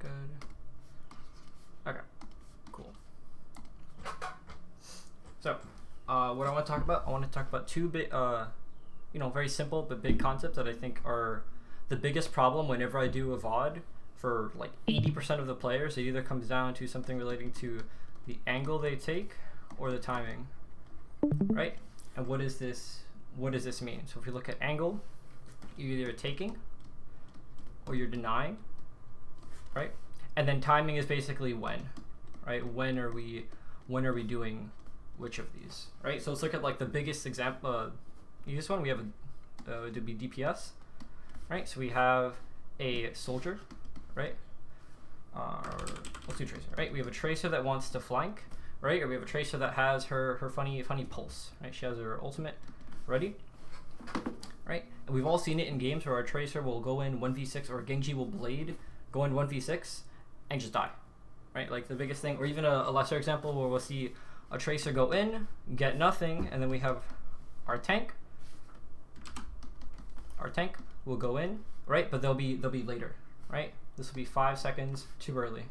good. Okay, cool. So, what I want to talk about, two big, very simple but big concepts that I think are the biggest problem whenever I do a VOD for like 80% of the players. It either comes down to something relating to the angle they take or the timing, right? And what does this mean? So if you look at angle, you're either taking or you're denying, right? And then timing is basically when, right? When are we doing which of these, right? So let's look at like the biggest example. This one we have to be DPS, right? So we have a soldier, right? Let's do tracer, right? We have a tracer that wants to flank, right? Or we have a tracer that has her funny pulse, right? She has her ultimate ready, right? And we've all seen it in games where our tracer will go in 1v6 or Genji will blade, go in 1v6 and just die, right? Like the biggest thing, or even a lesser example where we'll see a tracer go in, get nothing, and then we have our tank. Our tank will go in, right? But they'll be later, right? This will be 5 seconds too early,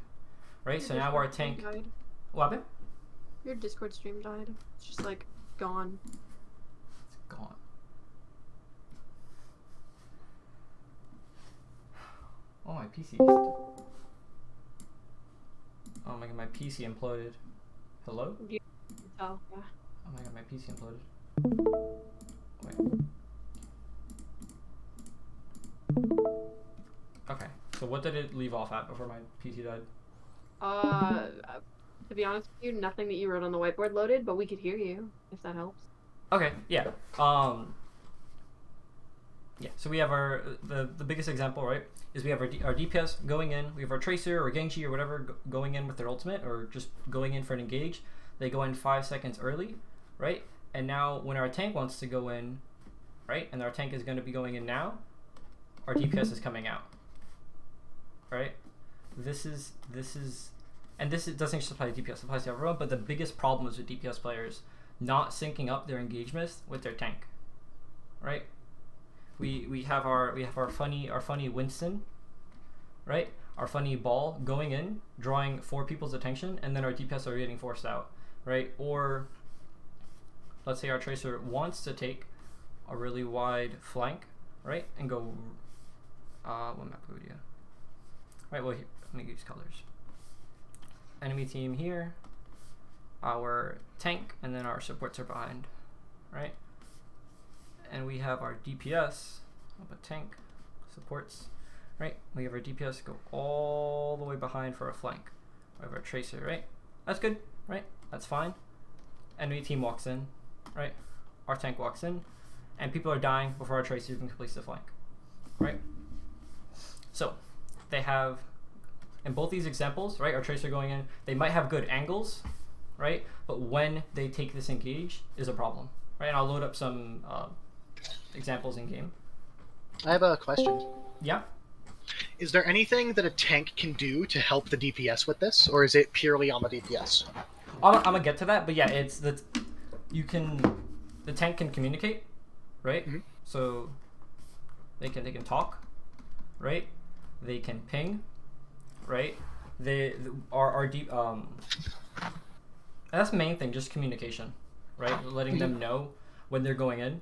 right? So now our tank. Died. What happened? Your Discord stream died. It's just like gone. It's gone. Oh, my PC. Oh my god, my PC imploded. Hello? Oh, yeah. Oh my god, my PC imploded. Wait. Okay, so what did it leave off at before my PC died? To be honest with you, nothing that you wrote on the whiteboard loaded, but we could hear you, if that helps. Okay, yeah. Yeah, so we have the biggest example, right, is we have our DPS going in, we have our Tracer or Genji or whatever going in with their ultimate or just going in for an engage. They go in 5 seconds early, right? And now when our tank wants to go in, right, and our tank is going to be going in now, our DPS is coming out, right? This doesn't just apply to DPS, it applies to everyone, but the biggest problem is with DPS players not syncing up their engagements with their tank, right? We have our funny Winston, right? Our funny ball going in, drawing 4 people's attention, and then our DPS are getting forced out, right? Or let's say our tracer wants to take a really wide flank, right, and go. What map would you? Right. Well, here, let me use colors. Enemy team here. Our tank, and then our supports are behind, right? And we have our DPS, a tank, supports, right? We have our DPS go all the way behind for a flank. We have our tracer, right? That's good, right? That's fine. Enemy team walks in, right? Our tank walks in, and people are dying before our tracer even completes the flank, right? So they have, in both these examples, right? Our tracer going in, they might have good angles, right? But when they take this engage is a problem, right? And I'll load up some examples in game. I have a question. Yeah. Is there anything that a tank can do to help the DPS with this, or is it purely on the DPS? I'm gonna get to that, but yeah, it's the tank can communicate, right? Mm-hmm. So they can talk, right? They can ping, right? They are deep. That's the main thing, just communication, right? Letting them know when they're going in,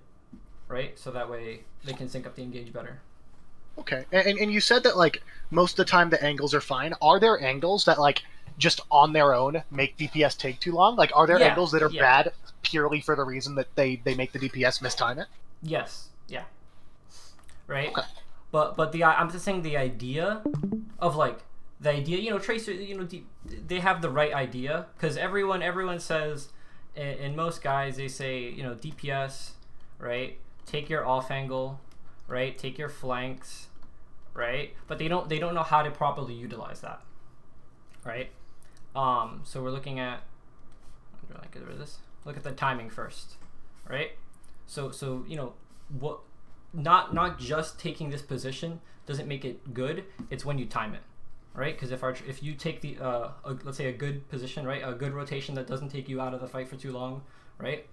right? So that way they can sync up the engage better. Okay, and you said that like most of the time the angles are fine. Are there angles that like just on their own make DPS take too long? Like, are there angles that are bad purely for the reason that they make the DPS mistime it? Yes. Yeah. Right. Okay. But I'm just saying the idea of like Tracer, they have the right idea, because everyone says, in most guys they say, DPS, right? Take your off angle, right? Take your flanks, right? But they don't know how to properly utilize that, right? So we're looking at, I'm gonna get rid of this. Look at the timing first, right? So what? Not just taking this position doesn't make it good. It's when you time it, right? Because if you take the let's say a good position, right, a good rotation that doesn't take you out of the fight for too long, right?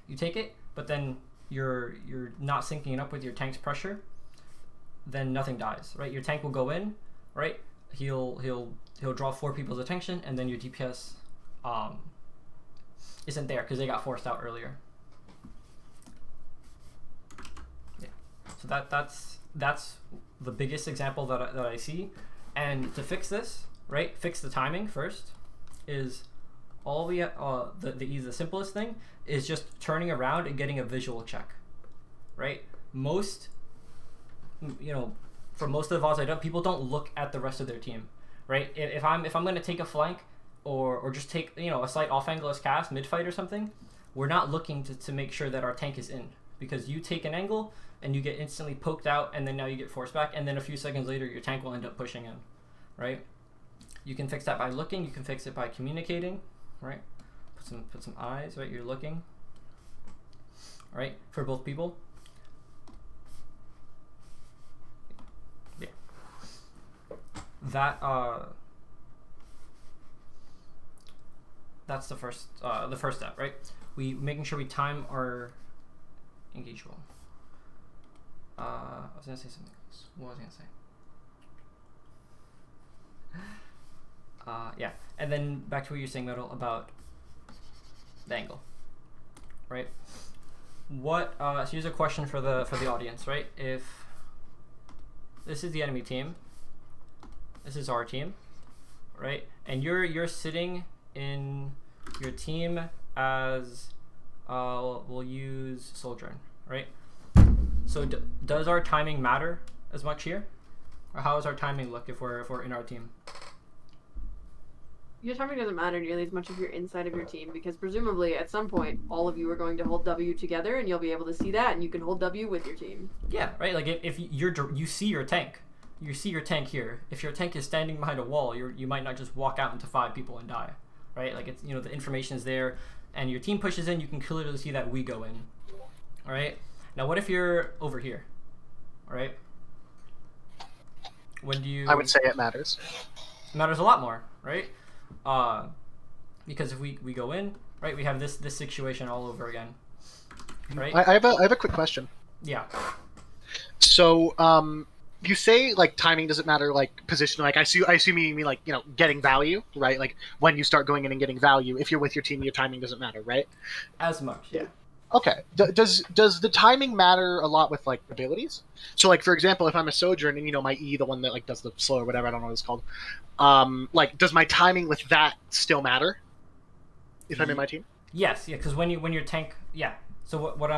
You take it, but then you're not syncing it up with your tank's pressure, then nothing dies, right? Your tank will go in, right? he'll draw 4 people's attention, and then your DPS isn't there because they got forced out earlier. Yeah. So that's the biggest example that I see. And to fix this, right? Fix the timing first. Is all we the simplest thing is just turning around and getting a visual check, right? Most, for most of the VODs I do, people don't look at the rest of their team, right? If I'm going to take a flank or just take a slight off angle as cast mid fight or something, we're not looking to make sure that our tank is in, because you take an angle and you get instantly poked out, and then now you get forced back, and then a few seconds later your tank will end up pushing in, right? You can fix that by looking. You can fix it by communicating, right? Put some eyes, right? You're looking, right? For both people. Yeah. That's the first step, right? We making sure we time our engage well. I was gonna say something else. What was I gonna say? Yeah, and then back to what you're saying, Metal, about the angle, right? So here's a question for the audience, right? If this is the enemy team, this is our team, right? And you're sitting in your team as we'll use Sojourn, right? So does our timing matter as much here, or how does our timing look if we're in our team? Your timing doesn't matter nearly as much if you're inside of your team, because presumably at some point all of you are going to hold W together, and you'll be able to see that, and you can hold W with your team. Yeah, right. Like if you see your tank, here. If your tank is standing behind a wall, you might not just walk out into 5 people and die, right? Like it's the information is there, and your team pushes in. You can clearly see that we go in. All right. Now what if you're over here? All right. When do you? I would say it matters. It matters a lot more, right? Because if we go in, right, we have this situation all over again, right? I have a quick question. Yeah. So you say like timing doesn't matter, like position. Like I assume you mean like getting value, right? Like when you start going in and getting value, if you're with your team, your timing doesn't matter, right? As much, yeah. Okay. Does the timing matter a lot with like abilities? So like for example, if I'm a Sojourn and my E, the one that like does the slow or whatever, I don't know what it's called. Like does my timing with that still matter if I'm in my team? Yes, yeah, because when your tank, yeah. So what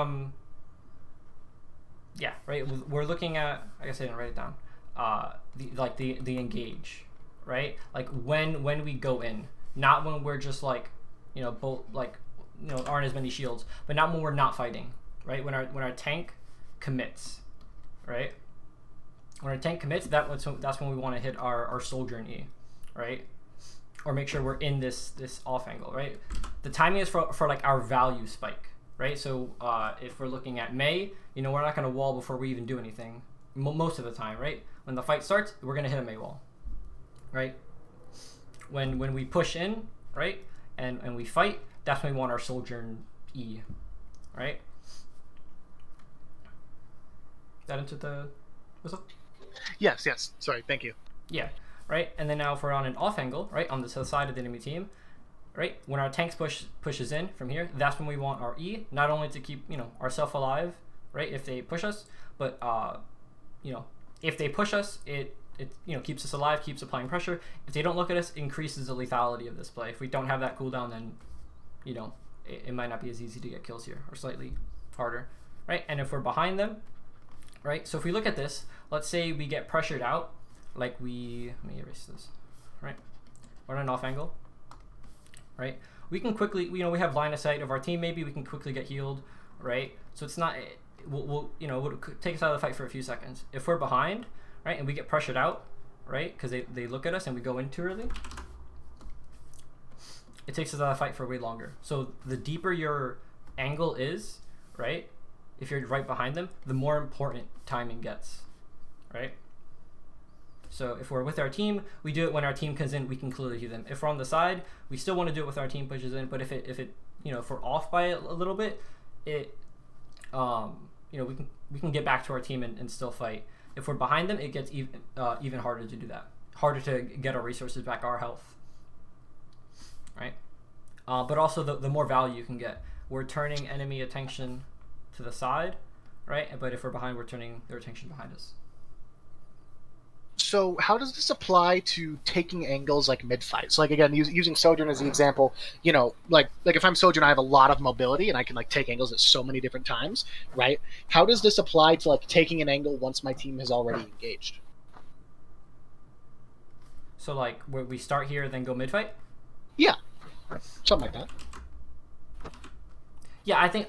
yeah, right. We're looking at. I guess I didn't write it down. The engage, right? Like when we go in, not when we're just like, both like. Aren't as many shields, but not when we're not fighting, right? When our tank commits, right? When our tank commits, that's when we want to hit our Sojourn E, right? Or make sure we're in this off angle, right? The timing is for like our value spike, right? So if we're looking at May, we're not going to wall before we even do anything most of the time, right? When the fight starts, we're going to hit a May wall, right? When we push in, right, and we fight, that's when we want our Sojourn E, right? That into the what's up? Yes. Sorry, thank you. Yeah, right. And then now if we're on an off angle, right, on the side of the enemy team, right, when our tanks pushes in from here, that's when we want our E, not only to keep ourselves alive, right, if they push us, but if they push us, it keeps us alive, keeps applying pressure. If they don't look at us, increases the lethality of this play. If we don't have that cooldown, then it might not be as easy to get kills here, or slightly harder, right? And if we're behind them, right? So if we look at this, let's say we get pressured out, like let me erase this, right? We're on an off angle, right? We can quickly, we have line of sight of our team. Maybe we can quickly get healed, right? So it's not, we'll take us out of the fight for a few seconds. If we're behind, right, and we get pressured out, right, because they look at us and we go in too early, it takes us out of the fight for way longer. So the deeper your angle is, right, if you're right behind them, the more important timing gets, right? So if we're with our team, we do it when our team comes in, we can clearly hear them. If we're on the side, we still want to do it with our team pushes in, but if we're off by it a little bit, we can get back to our team and still fight. If we're behind them, it gets even harder to do that, harder to get our resources back, our health, right? But also the more value you can get. We're turning enemy attention to the side, right? But if we're behind, we're turning their attention behind us. So how does this apply to taking angles like mid-fight? So like again, using Sojourn as the example, like if I'm Sojourn, I have a lot of mobility and I can like take angles at so many different times, right? How does this apply to like taking an angle once my team has already engaged? So like where we start here, then go mid-fight? Yeah, something like that. Yeah, I think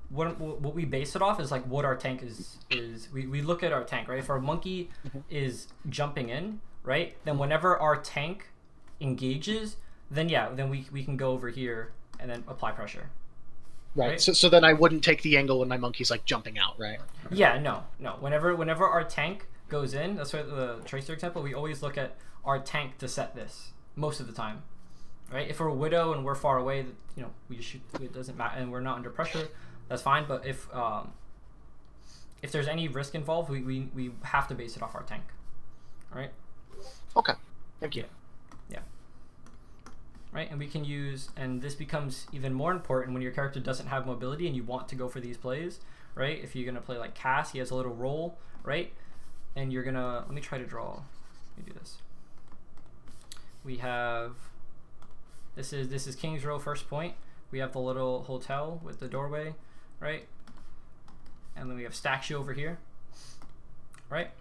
what we base it off is like what our tank is we look at our tank, right? If our monkey is jumping in, right, then whenever our tank engages, then we can go over here and then apply pressure. Right. So then I wouldn't take the angle when my monkey's like jumping out, right? Yeah, no. Whenever our tank goes in, that's why the tracer example, we always look at our tank to set this most of the time. Right? If we're a widow and we're far away, we just shoot. It doesn't matter, and we're not under pressure. That's fine. But if there's any risk involved, we have to base it off our tank. All right. Okay. Thank you. Yeah. Right, and we can use, and this becomes even more important when your character doesn't have mobility and you want to go for these plays. Right? If you're gonna play like Cass, he has a little roll, right? And you're gonna let me try to draw. Let me do this. We have. This is King's Row first point. We have the little hotel with the doorway, right? And then we have statue over here, right?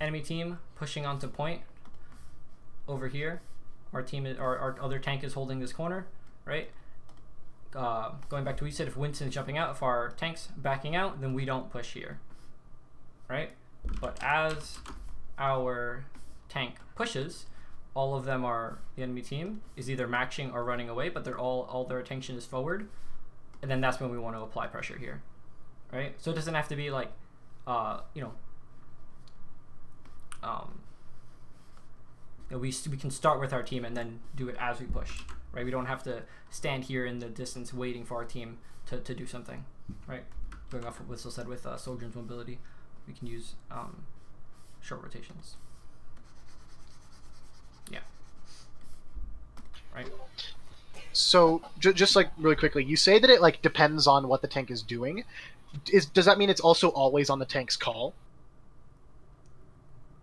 Enemy team pushing onto point over here. Our other tank is holding this corner, right? Going back to what you said, if Winston's jumping out, if our tank's backing out, then we don't push here, right? But as our tank pushes, all of them are, the enemy team is either matching or running away, but they're all their attention is forward, and then that's when we want to apply pressure here, right? So it doesn't have to be like, we can start with our team and then do it as we push, right? We don't have to stand here in the distance waiting for our team to do something, right? Going off what Whistle said with Sojourn's mobility, we can use short rotations. Yeah. Right. So just like really quickly, you say that it like depends on what the tank is doing. Does that mean it's also always on the tank's call?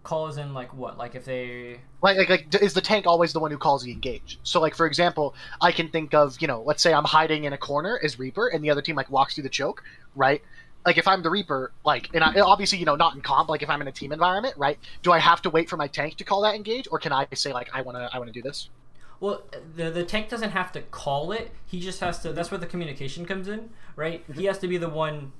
Call is in like what? Like if they like is the tank always the one who calls the engage? So like for example, I can think of let's say I'm hiding in a corner as Reaper, and the other team like walks through the choke, right? Like if I'm the Reaper, like, and I, obviously not in comp, like if I'm in a team environment, right? Do I have to wait for my tank to call that engage, or can I say like I wanna do this? Well, the tank doesn't have to call it. He just has to. That's where the communication comes in, right? Mm-hmm. He has to be the one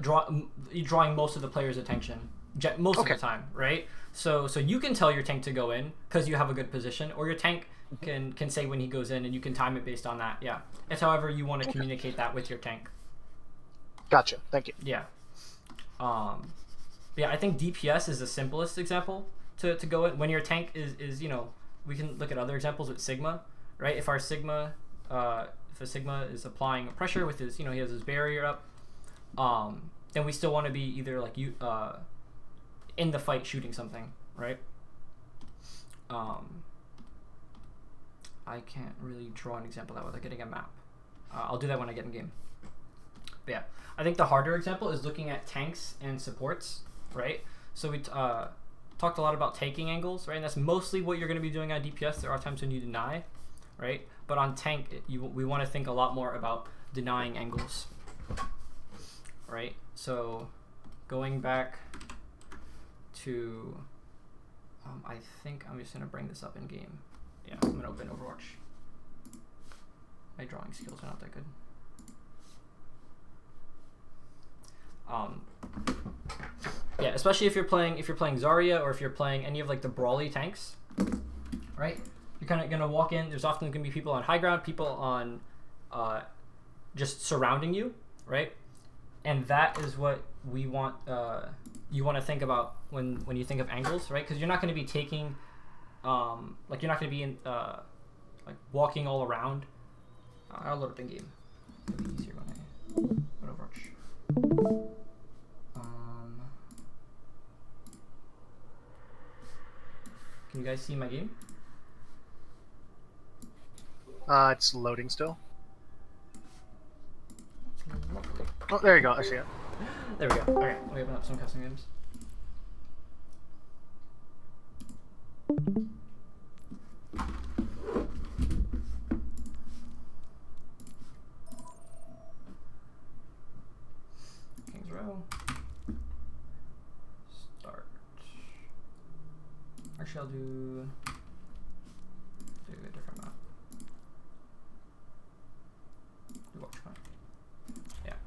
drawing most of the player's attention most of the time, right? So you can tell your tank to go in because you have a good position, or your tank can say when he goes in, and you can time it based on that. Yeah, it's however you want to communicate that with your tank. Gotcha. Thank you. Yeah. Yeah, I think DPS is the simplest example to go in. When your tank is we can look at other examples with Sigma, right? If our Sigma, if a Sigma is applying pressure with his, he has his barrier up, then we still want to be either like in the fight shooting something, right? I can't really draw an example that without getting a map. I'll do that when I get in game. But yeah, I think the harder example is looking at tanks and supports, right? So we talked a lot about taking angles, right? And that's mostly what you're going to be doing on DPS. There are times when you deny, right? But on tank, we want to think a lot more about denying angles, right? So going back to, I think I'm just going to bring this up in game. Yeah, I'm going to open Overwatch. My drawing skills are not that good. Yeah, especially if you're playing Zarya, or if you're playing any of like the brawly tanks, right? You're kind of gonna walk in. There's often gonna be people on high ground, people on just surrounding you, right? And that is what we want. You want to think about when you think of angles, right? Because you're not going to be taking, like you're not going to be in like walking all around. I'll load up in game. It'll be easier when I Overwatch. Can you guys see my game? It's loading still. Oh, there you go. I see it. There we go. Okay, let me open up some custom games. Kings Row. Start. Actually, I'll do a different map. Do watch map. Yeah.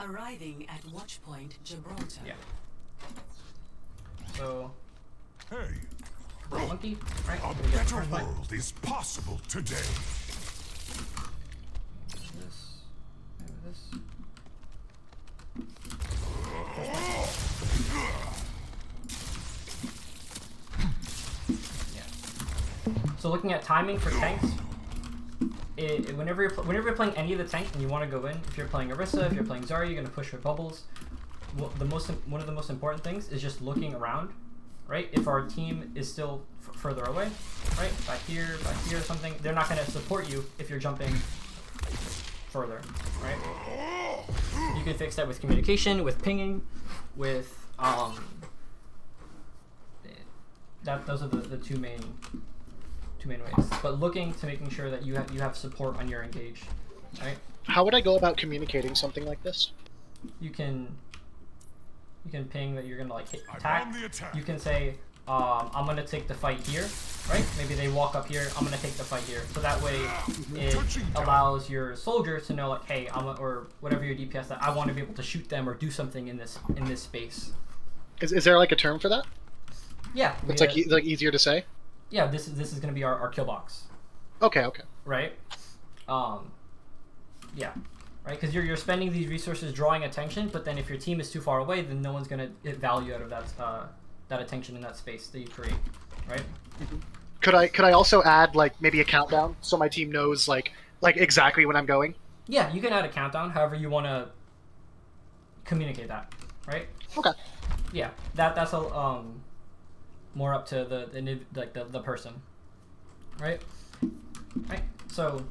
Arriving at Watchpoint Gibraltar. Yeah. So. Hey, Monkey, right? a better world is possible today. This. Maybe this. Yeah. So looking at timing for tanks, whenever you're playing any of the tank and you want to go in, if you're playing Orisa, if you're playing Zarya, you're gonna push with bubbles. Well, one of the most important things is just looking around, right? If our team is still further away, right, back here, or something, they're not gonna support you if you're jumping further, right? You can fix that with communication, with pinging, with those are the two main ways. But looking to making sure that you have support on your engage, right? How would I go about communicating something like this? You can ping that you're gonna like hit attack. I'm on the attack. You can say I'm gonna take the fight here, right? Maybe they walk up here. I'm gonna take the fight here. So that way it allows your soldiers to know like, hey, or whatever your DPS that I want to be able to shoot them or do something in this space. Is there like a term for that? Yeah, It's like easier to say. Yeah, this is gonna be our kill box. Okay. Right. Yeah. Right, because you're spending these resources drawing attention, but then if your team is too far away, then no one's gonna get value out of that attention in that space that you create, right? Could I also add like maybe a countdown so my team knows like exactly when I'm going? Yeah, you can add a countdown, however you want to communicate that, right? Okay. Yeah, that's a more up to the person, right? Right. So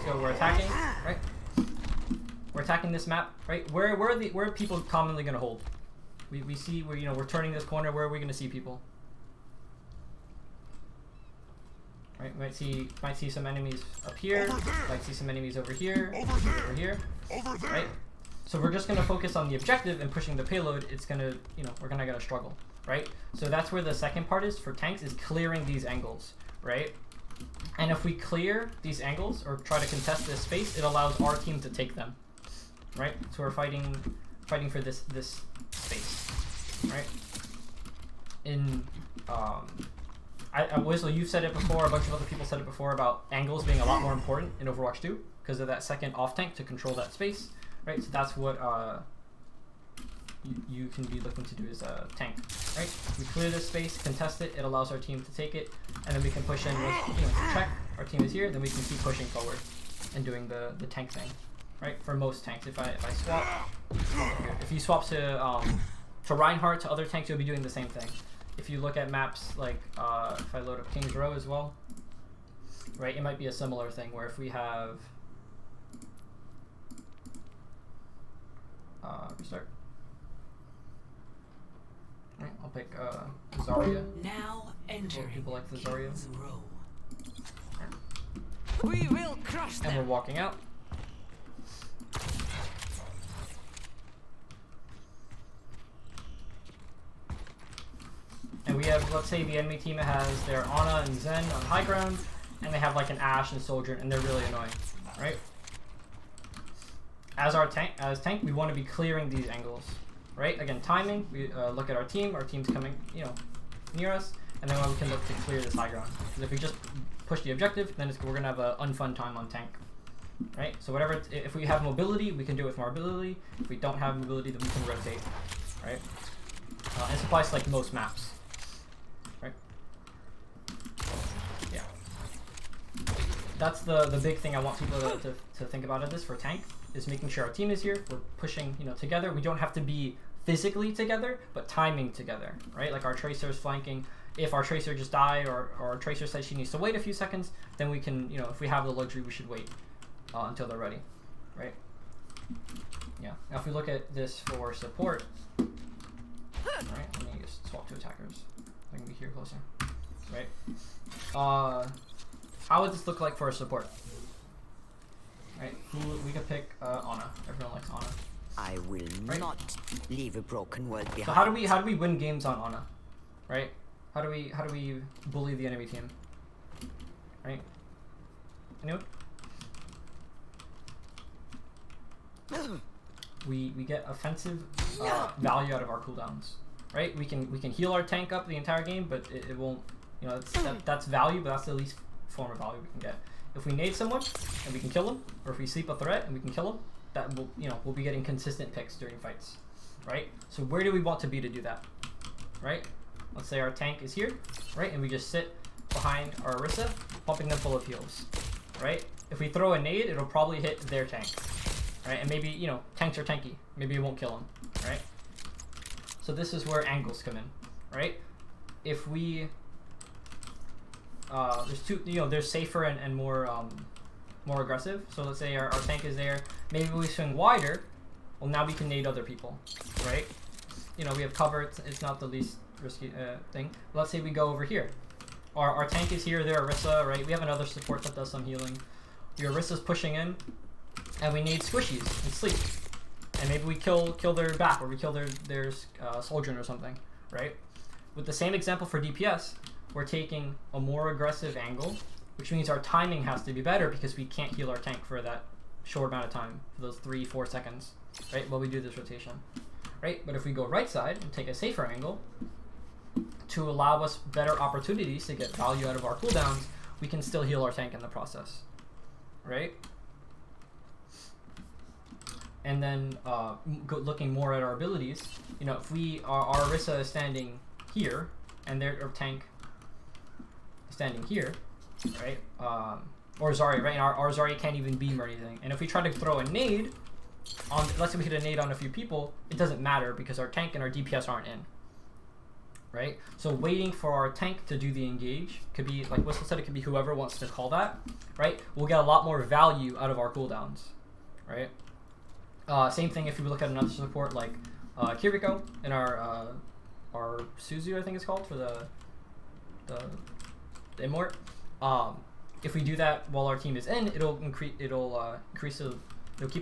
we're attacking, right? We're attacking this map, right? Where are people commonly going to hold? We see we're turning this corner. Where are we going to see people? Right, might see some enemies up here. Might see some enemies over here. Over here. Right. So we're just going to focus on the objective and pushing the payload. It's gonna we're gonna struggle, right? So that's where the second part is for tanks, is clearing these angles, right? And if we clear these angles or try to contest this space, it allows our team to take them. Right? So we're fighting for this space. Right? Wesley, you've said it before, a bunch of other people said it before about angles being a lot more important in Overwatch 2 because of that second off tank to control that space. Right? So that's what you can be looking to do as a tank. Right? We clear this space, contest it, it allows our team to take it, and then we can push in with check, our team is here, then we can keep pushing forward and doing the tank thing. Right, for most tanks, if I swap, if you swap to Reinhardt, to other tanks, you'll be doing the same thing. If you look at maps like if I load up Kings Row as well, right, it might be a similar thing where if we have restart. Right, I'll pick Zarya. Now entering people like the Zarya. King's Row. We will crush them. And we're walking out. And we have, let's say the enemy team has their Ana and Zen on high ground, and they have like an Ashe and Soldier, and they're really annoying, right? As tank, we want to be clearing these angles, right? Again, timing. We look at our team's coming, near us, and then we can look to clear this high ground. Because if we just push the objective, then we're gonna have an unfun time on tank, right? So whatever, if we have mobility, we can do it with mobility. If we don't have mobility, then we can rotate, right? And it applies to like most maps. Right? Yeah. That's the big thing I want people to think about in this for tank, is making sure our team is here. We're pushing, together. We don't have to be physically together, but timing together, right? Like our tracer's flanking. If our tracer just died or our tracer says she needs to wait a few seconds, then we can, if we have the luxury, we should wait until they're ready, right? Yeah. Now if we look at this for support, right? Let me just swap to attackers. I can be here closer, right? How would this look like for a support? Right? We could pick Ana. Everyone likes Ana. I will not leave a broken world behind. So how do we win games on Ana? Right? How do we bully the enemy team? Right? Anyone? We get offensive value out of our cooldowns. Right? We can heal our tank up the entire game, but it won't. That's value, but that's the least form of value we can get. If we nade someone and we can kill them, or if we sleep a threat and we can kill them, that will we'll be getting consistent picks during fights, right? So where do we want to be to do that, right? Let's say our tank is here, right, and we just sit behind our Orisa, pumping them full of heals, right? If we throw a nade, it'll probably hit their tank, right? And maybe tanks are tanky, maybe it won't kill them, right? So this is where angles come in, right? If we there's safer and more aggressive. So let's say our tank is there. Maybe we swing wider. Well, now we can nade other people, right? We have cover. It's not the least risky thing. Let's say we go over here. Our tank is here. They're Orisa, right? We have another support that does some healing. Your Orisa's pushing in, and we nade squishies and sleep. And maybe we kill their back, or we kill their soldier or something, right? With the same example for DPS, we're taking a more aggressive angle, which means our timing has to be better because we can't heal our tank for that short amount of time, for those 3-4 seconds, right, while we do this rotation, right? But if we go right side and take a safer angle to allow us better opportunities to get value out of our cooldowns, we can still heal our tank in the process, right? And then looking more at our abilities, if our Orisa is standing here and their tank standing here, right? Or Zarya, right? And our Zarya can't even beam or anything. And if we try to throw a nade on, let's say we hit a nade on a few people, it doesn't matter because our tank and our DPS aren't in, right? So waiting for our tank to do the engage could be, like Whistle said, it could be whoever wants to call that, right? We'll get a lot more value out of our cooldowns, right? Same thing if we look at another support like Kiriko and our Suzu, I think it's called, for the Immort. If we do that while our team is in, it'll keep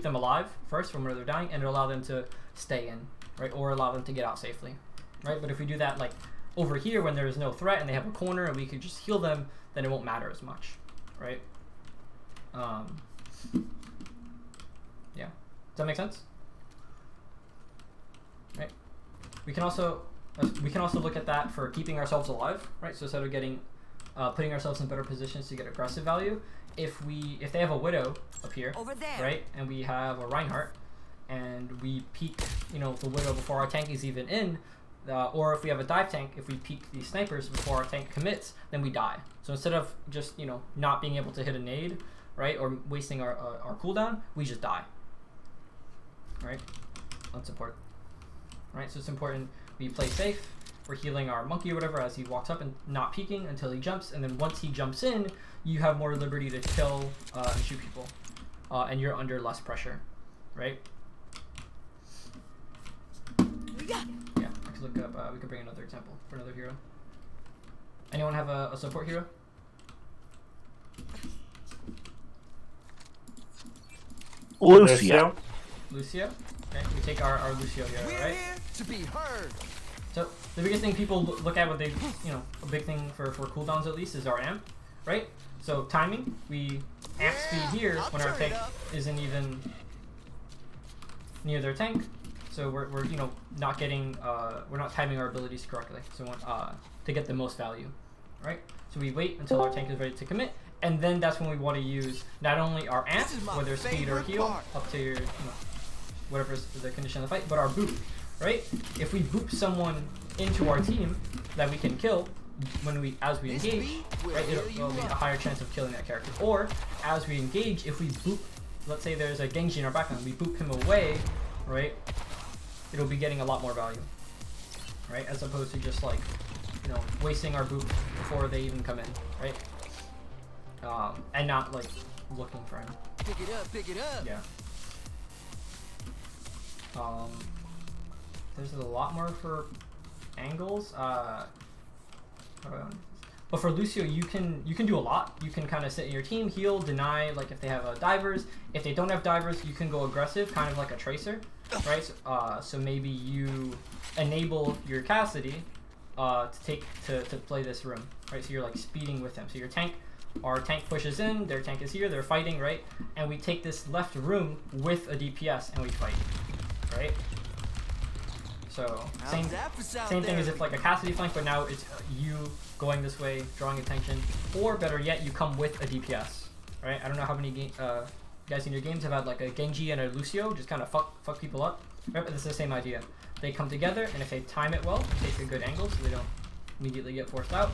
them alive first from where they're dying, and it'll allow them to stay in, right, or allow them to get out safely, right? But if we do that like over here when there is no threat and they have a corner and we could just heal them, then it won't matter as much, right? Yeah, does that make sense? Right. We can also look at that for keeping ourselves alive, right? So instead of getting putting ourselves in better positions to get aggressive value, if they have a Widow up here, right, and we have a Reinhardt, and we peek the Widow before our tank is even in, or if we have a dive tank, if we peek these snipers before our tank commits, then we die. So instead of just not being able to hit a nade, right, or wasting our cooldown, we just die, right, on support, right? So it's important we play safe. We're healing our monkey or whatever as he walks up and not peeking until he jumps, and then once he jumps in, you have more liberty to kill and shoot people, and you're under less pressure, right? Yeah, I could look up. We could bring another example for another hero. Anyone have a support hero? Lucio. Lucio. Okay, we take our Lucio here, right? To be heard. So the biggest thing people look at when they, a big thing for cooldowns at least is our amp, right? So timing, we amp speed here when our tank isn't even near their tank. So we're not getting, we're not timing our abilities correctly. So to get the most value, right? So we wait until our tank is ready to commit, and then that's when we want to use not only our amp, whether speed or heal, up to your, whatever's the condition of the fight, but our boop. Right? If we boop someone into our team that we can kill as we engage, right, it'll be a higher chance of killing that character. Or as we engage, if we boop, let's say there's a Genji in our background, we boop him away, right? it'll be getting a lot more value, right? As opposed to just like, you know, wasting our boot before they even come in, right? And not like looking for him. Pick it up, pick it up. Yeah. There's a lot more for angles. But for Lucio, you can do a lot. You can kind of sit in your team, heal, deny. Like if they have divers. If they don't have divers, you can go aggressive, kind of like a tracer, right? So maybe you enable your Cassidy to play this room, right? So you're like speeding with them. So your tank. Our tank pushes in, their tank is here, they're fighting, right? And we take this left room with a DPS and we fight, right? So, same thing as if like a Cassidy flank, but now it's you going this way, drawing attention. Or better yet, you come with a DPS, right? I don't know how many guys in your games have had like a Genji and a Lucio, just kind of fuck people up, right? But it's the same idea. They come together, and if they time it well, take a good angle so they don't immediately get forced out,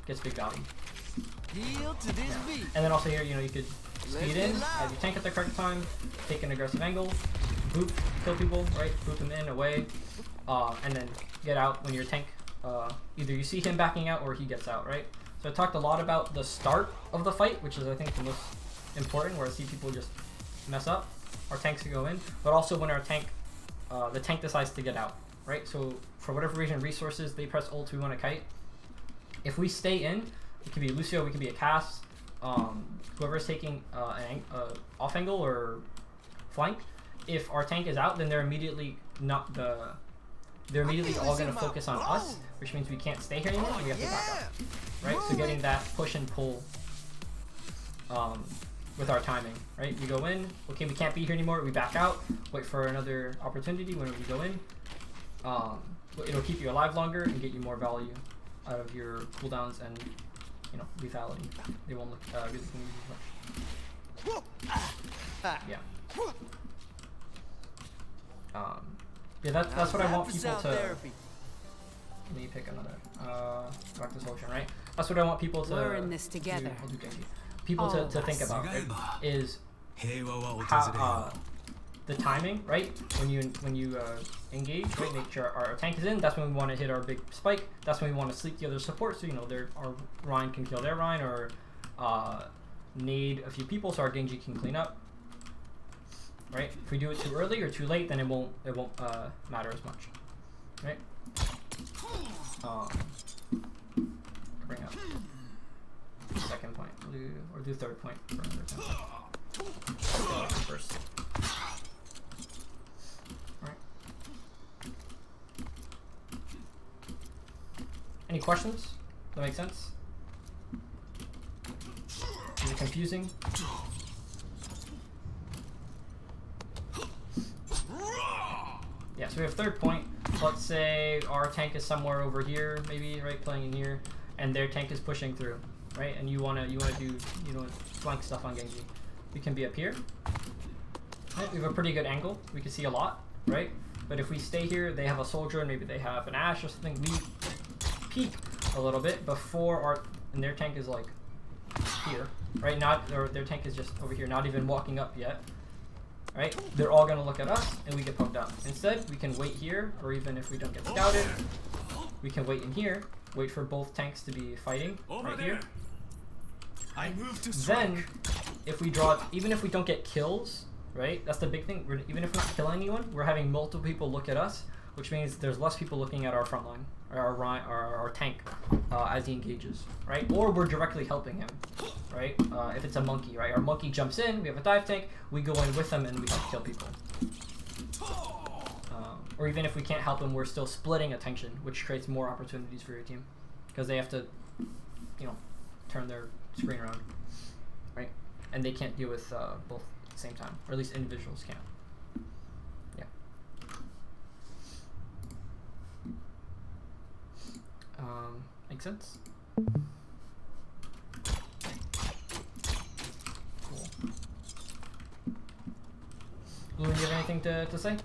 gets big value. And then also here, you know, you could speed in, have your tank at the correct time, take an aggressive angle, boop, kill people, right? Boop them in, away, and then get out when your tank, either you see him backing out or he gets out, right? So I talked a lot about the start of the fight, which is I think the most important, where I see people just mess up. Our tanks can go in, but also when our tank, the tank decides to get out, right? So for whatever reason, resources, they press ult, we want to kite. If we stay in, it could be Lucio, we could be a Cass, whoever's taking an off angle or flank. If our tank is out, then they're immediately they're immediately all going to focus on us, which means we can't stay here anymore and we have to back up, right? So getting that push and pull with our timing, right? We go in, okay, we can't be here anymore, we back out, wait for another opportunity when we go in. It'll keep you alive longer and get you more value out of your cooldowns and, you know, lethality. They won't look really as much. Yeah. Yeah, that's what I want people to. Let me pick another. Back to solution, right? That's what I want people to. We're in this together. I'll do Genji. People to think about, right, is how the timing, right? When you engage, right? Make sure our tank is in. That's when we want to hit our big spike. That's when we want to sleep the other support, so you know our Rhine can kill their Rhine or nade a few people, so our Genji can clean up. Right? If we do it too early or too late, then it won't matter as much. Right? Bring up second point, or do third point for another time. First. Any questions? That make sense? Is it confusing? Yeah, so we have third point. Let's say our tank is somewhere over here, maybe, right, playing in here, and their tank is pushing through, right? And you wanna do flank stuff on Genji. We can be up here. Right? We have a pretty good angle. We can see a lot, right? But if we stay here, they have a soldier and maybe they have an Ashe or something. We peek a little bit before and their tank is like here, right? Or their tank is just over here, not even walking up yet, right? They're all gonna look at us and we get poked up. Instead, we can wait here, or even if we don't get scouted, we can wait in here, wait for both tanks to be fighting right here. I move to strike. Then, if we draw, even if we don't get kills, right? That's the big thing. Even if we're not killing anyone, we're having multiple people look at us, which means there's less people looking at our front line, or our tank as he engages, right? Or we're directly helping him, right? If it's a monkey, right? Our monkey jumps in, we have a dive tank, we go in with them and we help kill people. Or even if we can't help them, we're still splitting attention, which creates more opportunities for your team, because they have to, turn their screen around, right? And they can't deal with both at the same time, or at least individuals can't. Yeah. Make sense? Cool. Lou, you have anything to say?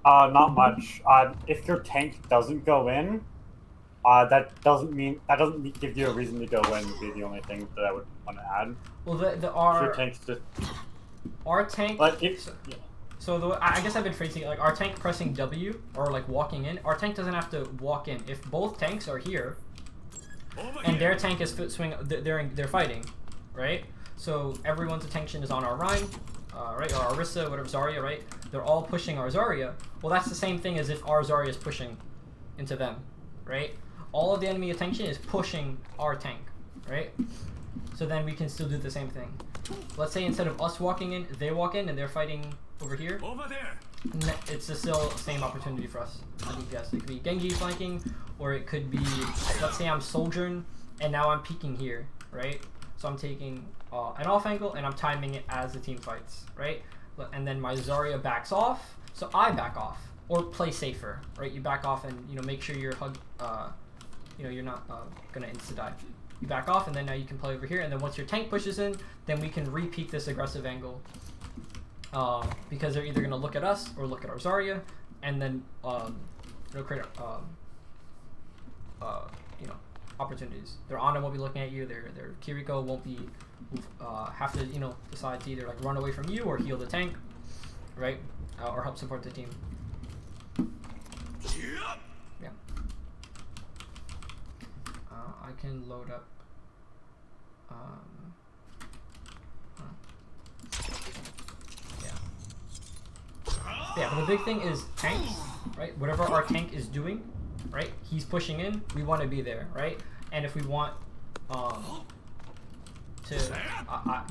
Not much. If your tank doesn't go in, that doesn't give you a reason to go in. Would be the only thing that I would want to add. Well, If your tank's just our tank. But if yeah. So I guess I've been phrasing it like our tank pressing W or like walking in. Our tank doesn't have to walk in. If both tanks are here, and their tank is swing, they're fighting, right? So everyone's attention is on our Rhine, right? Or our Orisa, whatever, Zarya, right? They're all pushing our Zarya. Well, that's the same thing as if our Zarya is pushing into them, right? All of the enemy attention is pushing our tank, right? So then we can still do the same thing. Let's say instead of us walking in, they walk in and they're fighting over here. Over there. It's still the same opportunity for us. I think yes, it could be Genji flanking, or it could be, let's say I'm Sojourn and now I'm peeking here, right? So I'm taking an off angle and I'm timing it as the team fights, right? And then my Zarya backs off, so I back off or play safer, right? You back off and make sure you're you're not gonna insta die. You back off and then now you can play over here, and then once your tank pushes in, then we can repeat this aggressive angle. Because they're either going to look at us or look at our Zarya, and then it'll create opportunities. Their Ana won't be looking at you. Their Kiriko won't be have to decide to either like run away from you or heal the tank, right? Or help support the team. Yeah. I can load up. Yeah, but the big thing is tanks, right? Whatever our tank is doing, right? He's pushing in. We want to be there, right? And if we want to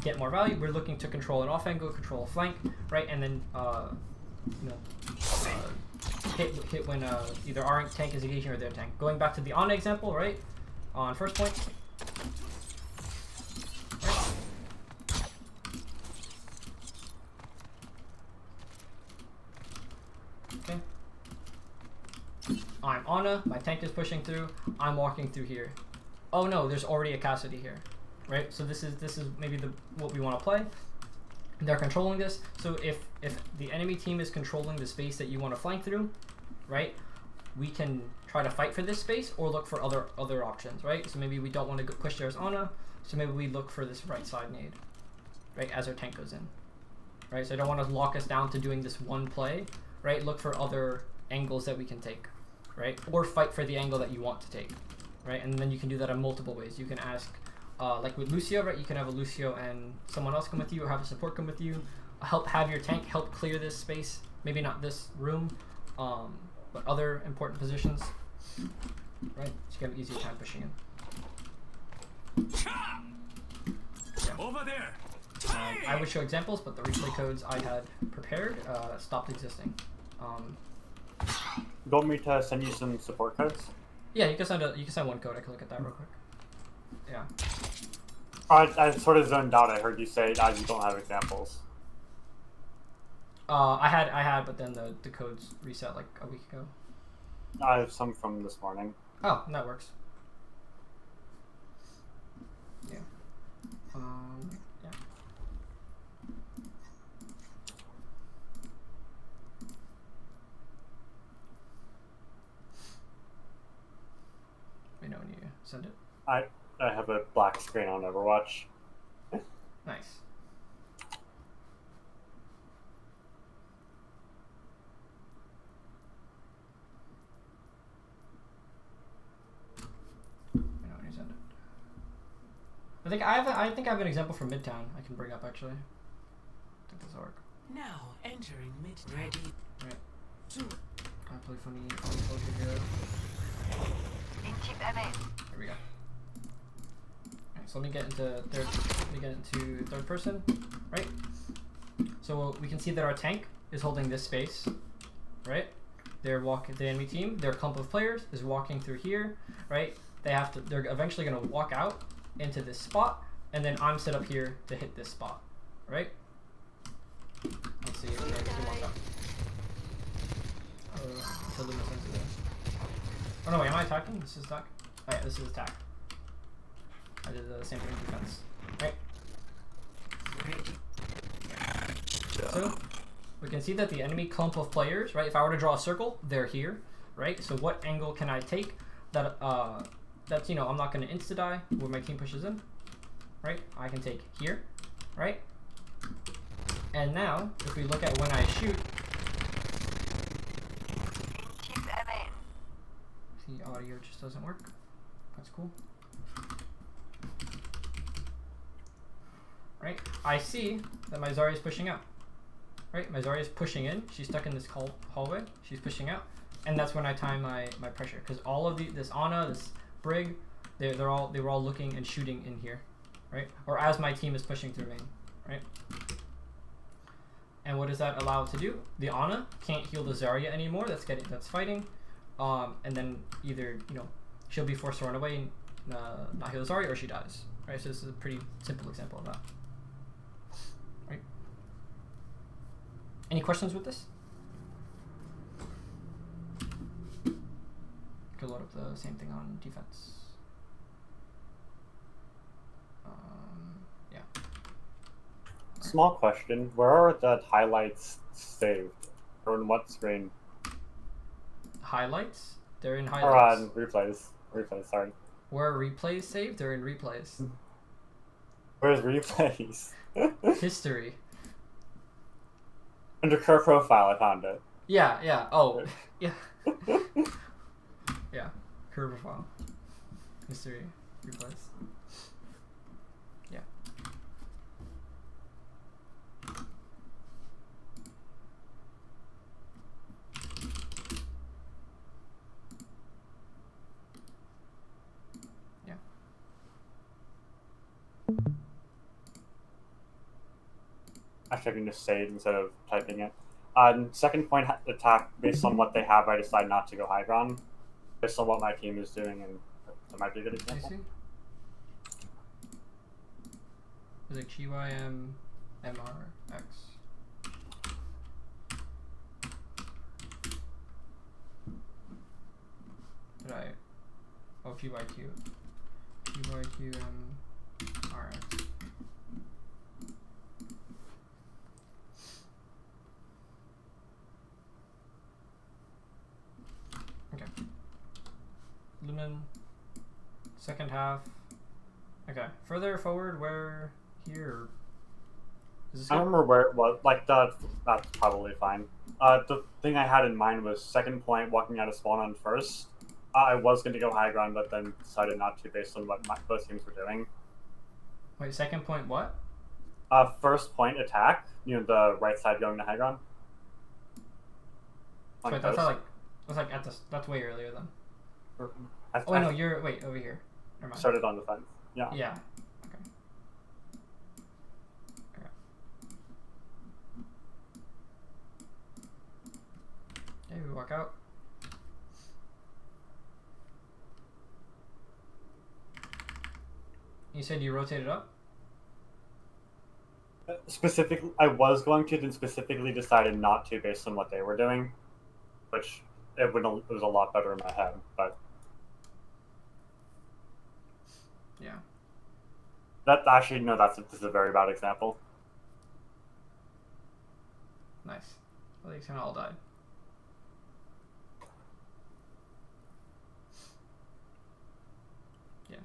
get more value, we're looking to control an off angle, control a flank, right? And then hit when either our tank is engaging or their tank. Going back to the Ana example, right? On first point. Okay. I'm Ana, my tank is pushing through, I'm walking through here. Oh no, there's already a Cassidy here. Right? So this is maybe what we want to play. They're controlling this. So if the enemy team is controlling the space that you want to flank through, right? We can try to fight for this space or look for other options, right? So maybe we don't want to push their Ana, so maybe we look for this right side nade, right, as our tank goes in, right? So I don't want to lock us down to doing this one play, right? Look for other angles that we can take, right? Or fight for the angle that you want to take, right? And then you can do that in multiple ways. You can ask, like with Lucio, right? You can have a Lucio and someone else come with you, or have a support come with you, have your tank help clear this space, maybe not this room, but other important positions, right? So you have an easier time pushing in. Yeah. Over there. I would show examples, but the replay codes I had prepared stopped existing. You want me to send you some support codes? Yeah, you can send one code. I can look at that real quick. Yeah. I sort of zoned out. I heard you say you don't have examples. I had, but then the codes reset like a week ago. I have some from this morning. Oh, that works. Yeah. Yeah. Let me know when you send it. I have a black screen on Overwatch. Nice. I think I have an example from Midtown I can bring up actually. I think this will work. Now entering Midtown. Ready. Right. Two. I play funny closer here. Here we go. Alright, so let me get into third person, right? So we can see that our tank is holding this space, right? The enemy team, their clump of players is walking through here, right? They're eventually gonna walk out into this spot, and then I'm set up here to hit this spot, right? Let's see if we can walk up. Oh no, wait, am I attacking? This is attack? Oh yeah, this is attack. I did the same thing in defense, right? So we can see that the enemy clump of players, right? If I were to draw a circle, they're here, right? So what angle can I take that that's, I'm not going to insta-die where my team pushes in, right? I can take here, right? And now, if we look at when I shoot, the audio just doesn't work. That's cool. Right? I see that my Zarya is pushing out. Right? My Zarya is pushing in. She's stuck in this hallway. She's pushing out. And that's when I time my pressure. Because all of this Ana, this Brig, they were all looking and shooting in here. Right? Or as my team is pushing through main. Right? And what does that allow it to do? The Ana can't heal the Zarya anymore. That's fighting. And then either, you know, she'll be forced to run away and not heal the Zarya, or she dies. Right? So this is a pretty simple example of that. Right? Any questions with this? Could load up the same thing on defense. Yeah. Small question: where are the highlights saved, or in what screen? Highlights? They're in Or highlights. on replays? Replays. Sorry. Where are replays saved? They're in replays. Where's replays? History. Under current profile, I found it. Yeah, yeah. Oh, yeah. Yeah. Career profile. History. Replays. Yeah. Yeah. Actually, I can just say it instead of typing it. Second point attack, based on what they have, I decide not to go high ground. Based on what my team is doing, and that might be a good I example. see. It's like GYM MRX. Did I? Oh, GYQ. GYQ MRX. Okay. Lumen. Second half. Okay. Further forward, where here? Is this I good? don't remember where it was. Like that's probably fine. The thing I had in mind was second point, walking out of spawn on first. I was going to go high ground, but then decided not to based on what both teams were doing. Wait, second point what? First point attack. You know, the right side going to high ground. On Wait, that's coast. not like at the. That's way earlier then. I, Oh wait, I no, you're over here. Never mind. started on the fence. Yeah. Yeah. Okay. Okay. Okay, we walk out. You said you rotated up? Specifically, I was going to, then specifically decided not to based on what they were doing, which it was a lot better in my head. But Yeah. that actually no, this is a very bad example. Nice. Well, they kind of all died. Yeah.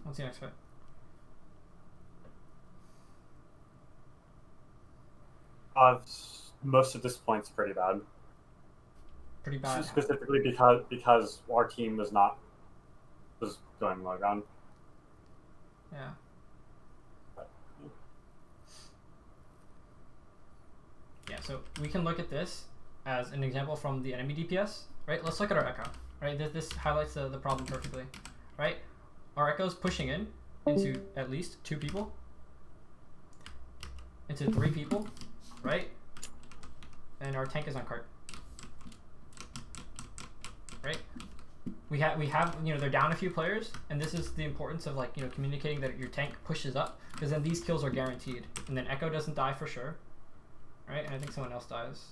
What's the next fight? Most of this point's pretty bad. Pretty bad. Specifically because our team was going low ground. Yeah. Yeah, so we can look at this as an example from the enemy DPS, right? Let's look at our Echo, right? This highlights the problem perfectly, right? Our Echo's pushing in into at least 2 people, into 3 people, right? And our tank is on cart, right? We have you know, they're down a few players, and this is the importance of, like, you know, communicating that your tank pushes up, because then these kills are guaranteed, and then Echo doesn't die for sure. Right, and I think someone else dies.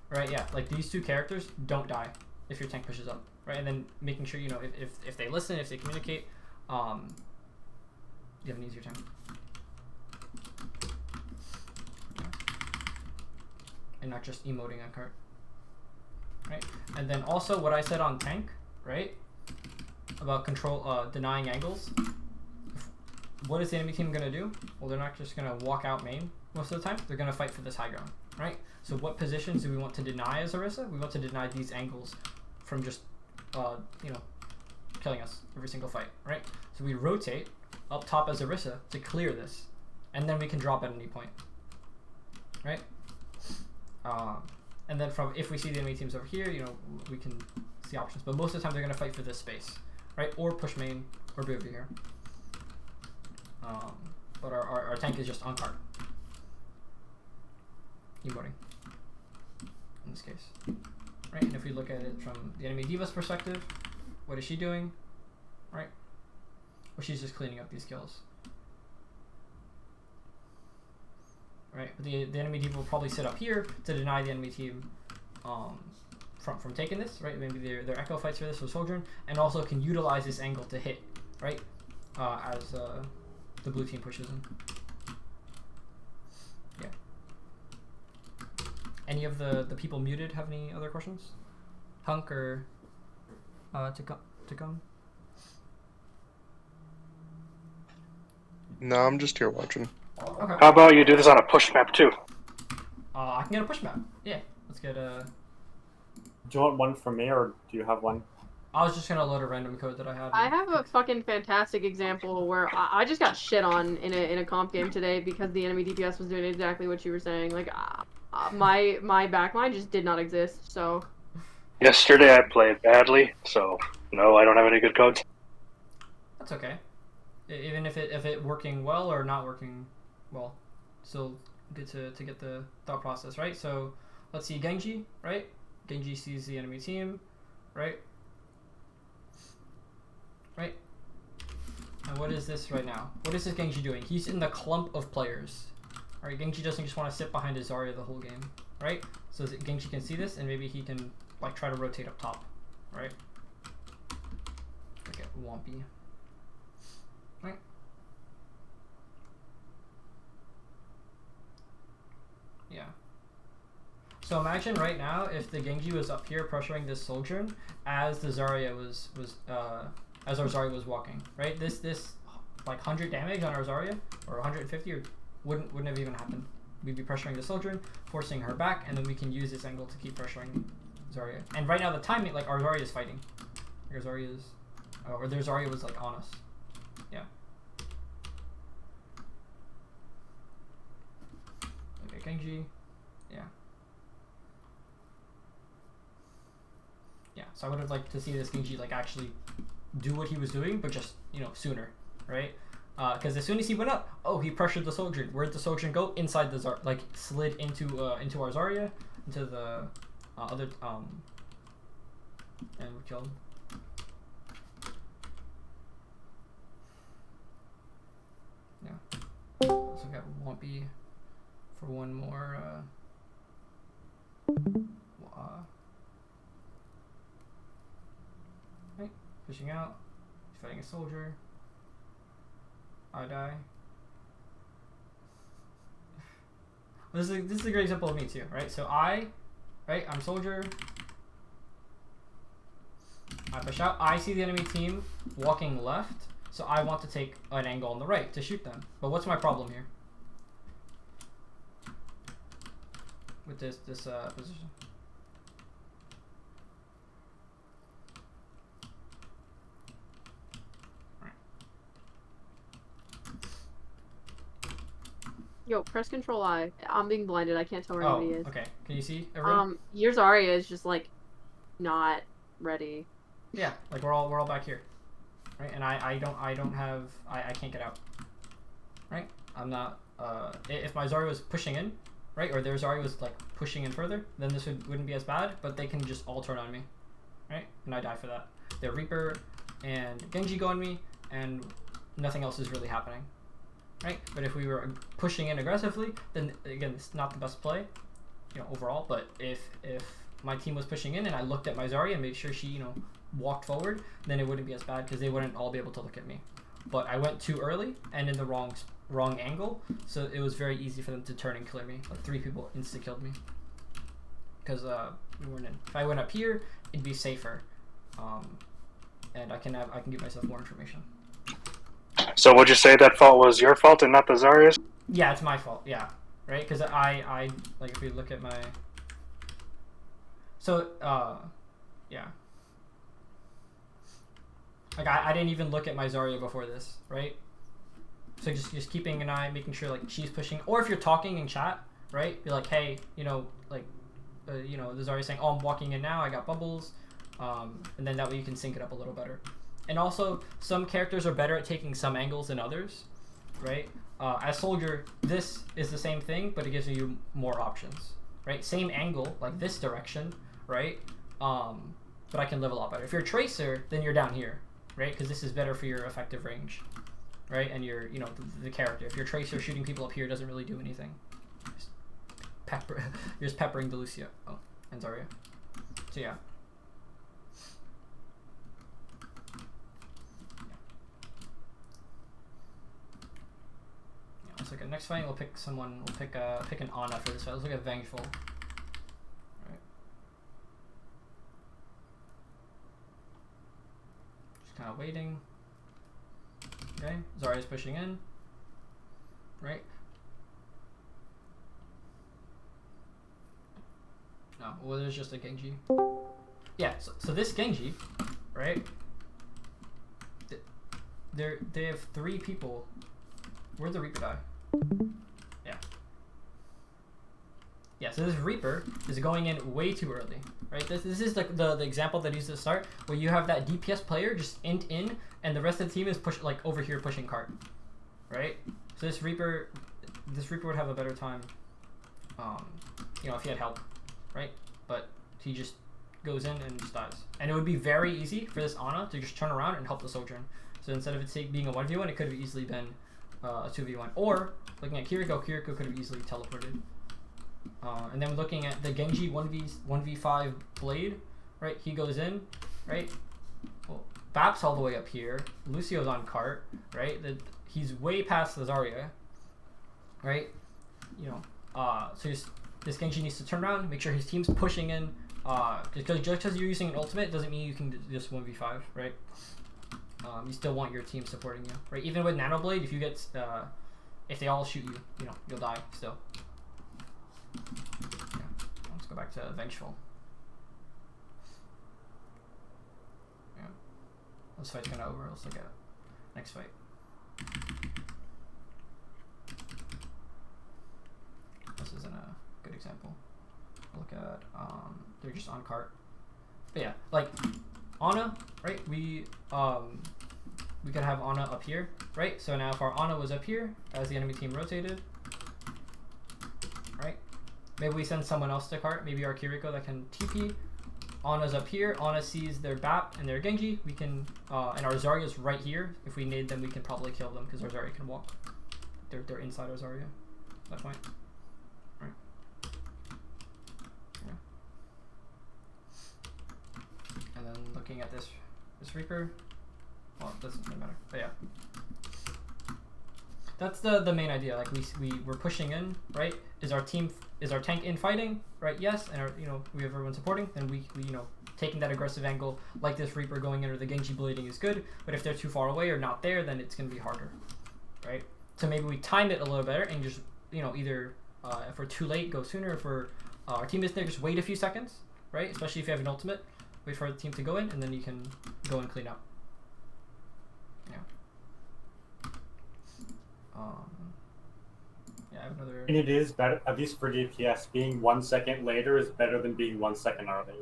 Right, yeah, like these 2 characters don't die if your tank pushes up, right? And then making sure, you know, if they listen, if they communicate, you have an easier time. And not just emoting on cart. Right, and then also what I said on tank, right? About control, denying angles. what is the enemy team gonna do? Well, they're not just gonna walk out main most of the time. They're gonna fight for this high ground, right? So what positions do we want to deny as Orisa? We want to deny these angles from just, you know, killing us every single fight, right? So we rotate up top as Orisa to clear this, and then we can drop at any point, right? And then from if we see the enemy teams over here, you know, we can see options. But most of the time they're gonna fight for this space, right? Or push main, or be over here. But our tank is just on cart. Emoting. In this case. Right? And if we look at it from the enemy Diva's perspective, what is she doing? Right? Well, she's just cleaning up these kills. Right? But the enemy Diva will probably sit up here to deny the enemy team from taking this, right? Maybe their echo fights for this or Sojourn, and also can utilize this angle to hit, right? As the blue team pushes in. Yeah. Any of the people muted have any other questions? Hunk or to come? No, I'm just here watching. Okay. How about you do this on a push map too? I can get a push map. Yeah. Let's get a. Do you want one from me, or do you have one? I was just gonna load a random code that I had. I have a fucking fantastic example where I just got shit on in a comp game today because the enemy DPS was doing exactly what you were saying. Like, my backline just did not exist. So. Yesterday I played badly, so no, I don't have any good codes. That's okay. Even if it working well or not working well, still good to get the thought process right. So let's see Genji, right? Genji sees the enemy team, right? Right? And what is this right now? What is this Genji doing? He's in the clump of players. Alright, Genji doesn't just want to sit behind his Zarya the whole game, right? So Genji can see this and maybe he can like try to rotate up top, right? Look at Wompy. Right? Yeah. So imagine right now if the Genji was up here pressuring this Sojourn as the Zarya was as our Zarya was walking, right? This like 100 damage on our Zarya or 150 or wouldn't have even happened. We'd be pressuring the Sojourn, forcing her back, and then we can use this angle to keep pressuring Zarya. And right now the timing, like our Zarya is fighting. Our Zarya is, or their Zarya was like on us. Yeah. Okay, Genji. Yeah. Yeah, so I would have liked to see this Genji like actually do what he was doing, but just, you know, sooner, right? Because as soon as he went up, oh, he pressured the Sojourn. Where'd the Sojourn go? Inside the Zarya, like slid into our Zarya, into the other and we killed him. Yeah. Also got Wompy for one more. Right, pushing out. He's fighting a soldier. I die. This is a great example of me too, right? So I'm soldier. I push out. I see the enemy team walking left, so I want to take an angle on the right to shoot them. But what's my problem here? With this position. Yo, press Control I. I'm being blinded. I can't tell where anybody is. Okay. Can you see everyone? Your Zarya is just like not ready. Yeah, like we're all back here, right? And I can't get out, right? I'm not. If my Zarya was pushing in, right, or their Zarya was like pushing in further, then this wouldn't be as bad. But they can just all turn on me, right? And I die for that. Their Reaper and Genji go on me, and nothing else is really happening. Right, but if we were pushing in aggressively, then again, it's not the best play, you know, overall. But if my team was pushing in and I looked at my Zarya and made sure she, you know, walked forward, then it wouldn't be as bad because they wouldn't all be able to look at me. But I went too early and in the wrong angle, so it was very easy for them to turn and clear me. Like 3 people insta killed me because we weren't in. If I went up here, it'd be safer, and I can give myself more information. So would you say that fault was your fault and not the Zarya's? Yeah, it's my fault. Yeah, right. Because I like if we look at my. So yeah. Like I didn't even look at my Zarya before this, right? So just keeping an eye, making sure like she's pushing, or if you're talking in chat, right? Be like, hey, like, the Zarya saying, oh, I'm walking in now, I got bubbles, and then that way you can sync it up a little better. And also, some characters are better at taking some angles than others, right? As Soldier, this is the same thing, but it gives you more options, right? Same angle, like this direction, right? But I can live a lot better. If you're a Tracer, then you're down here, right? Because this is better for your effective range, right? And your, the character. If you're Tracer, shooting people up here doesn't really do anything. You're just peppering the Lucio. Oh, and Zarya. So yeah. Let's look at next fight. We'll pick someone. We'll pick an Ana for this fight. Let's look at Vengeful. Right. Just kind of waiting. Okay. Zarya's pushing in. Right. No. Well, there's just a Genji. Yeah. So this Genji, right? They have 3 people. Where'd the Reaper die? Yeah. Yeah, so this Reaper is going in way too early, right? This is the example that I used at the start, where you have that DPS player just int in, and the rest of the team is over here pushing cart, right? So this Reaper would have a better time, if he had help, right? But he just goes in and just dies. And it would be very easy for this Ana to just turn around and help the Sojourn. So instead of it being a 1v1, it could have easily been a 2v1. Or, looking at Kiriko could have easily teleported. And then looking at the Genji 1v5 Blade, right? He goes in, right? Well, Bap's all the way up here. Lucio's on cart, right? He's way past the Zarya, right? So this Genji needs to turn around, make sure his team's pushing in. Just because you're using an ultimate doesn't mean you can just 1v5, right? You still want your team supporting you, right? Even with Nano Blade, if you get, if they all shoot you, you'll die still. Yeah. Let's go back to Vengeful. Yeah. This fight's kind of over. Let's look at next fight. This isn't a good example. Look at, they're just on cart. But yeah, like, Ana, right? We could have Ana up here, right? So now if our Ana was up here as the enemy team rotated, right? Maybe we send someone else to cart, maybe our Kiriko that can TP. Ana's up here. Ana sees their Bap and their Genji. We can, and our Zarya's right here. If we nade them, we can probably kill them because our Zarya can walk. They're inside our Zarya at that point. Right. Yeah. And then looking at this Reaper, well, it doesn't really matter, but yeah. That's the main idea. Like we're pushing in, right? Is our tank in fighting, right? Yes, and we have everyone supporting. Then we taking that aggressive angle like this Reaper going in or the Genji blading is good. But if they're too far away or not there, then it's gonna be harder, right? So maybe we time it a little better and just either if we're too late, go sooner. If our team is there, just wait a few seconds, right? Especially if you have an ultimate, wait for the team to go in, and then you can go and clean up. Yeah. Yeah, I have another. And it is better, at least for DPS, being 1 second later is better than being 1 second early.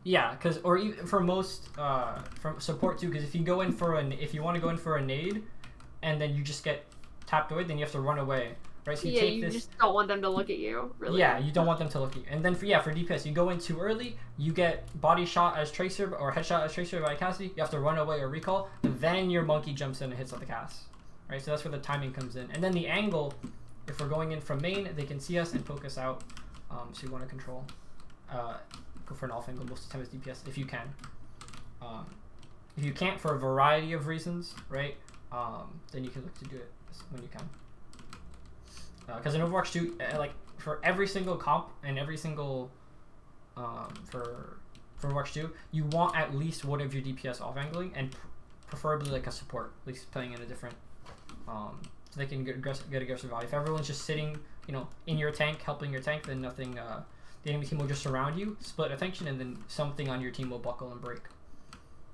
Yeah, or even for most from support too, because if you want to go in for a nade, and then you just get tapped away, then you have to run away, right? So you just don't want them to look at you, really. Yeah, you don't want them to look at you. And then for DPS, you go in too early, you get body shot as Tracer or headshot as Tracer by Cassidy, you have to run away or recall, and then your monkey jumps in and hits at the cast. Right, so that's where the timing comes in. And then the angle, if we're going in from main, they can see us and poke us out. So you want to control, go for an off angle most of the time as DPS, if you can. If you can't for a variety of reasons, right, then you can look to do it when you can. Because in Overwatch 2, like for every single comp and every single, for Overwatch 2, you want at least one of your DPS off angling and preferably like a support, at least playing in a different so they can get aggressive value. If everyone's just sitting, in your tank, helping your tank, then nothing. The enemy team will just surround you, split attention, and then something on your team will buckle and break.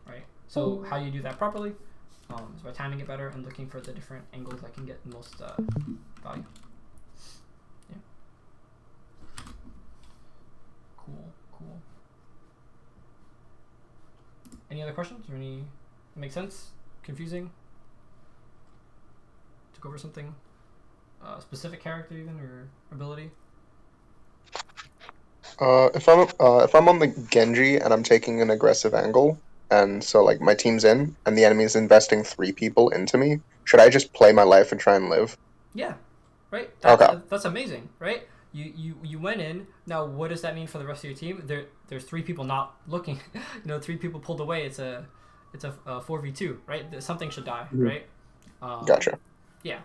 Right. So how you do that properly is by timing it better and looking for the different angles that can get the most value. Yeah. Cool. Any other questions or any make sense? Confusing? To go over something? Specific character even or ability? If I'm on the Genji and I'm taking an aggressive angle, and so like my team's in and the enemy is investing 3 people into me, should I just play my life and try and live? Yeah, right. Okay. That's amazing, right? You went in. Now, what does that mean for the rest of your team? There's 3 people not looking. 3 people pulled away. It's a 4v2, right? Something should die, right? Gotcha. Yeah.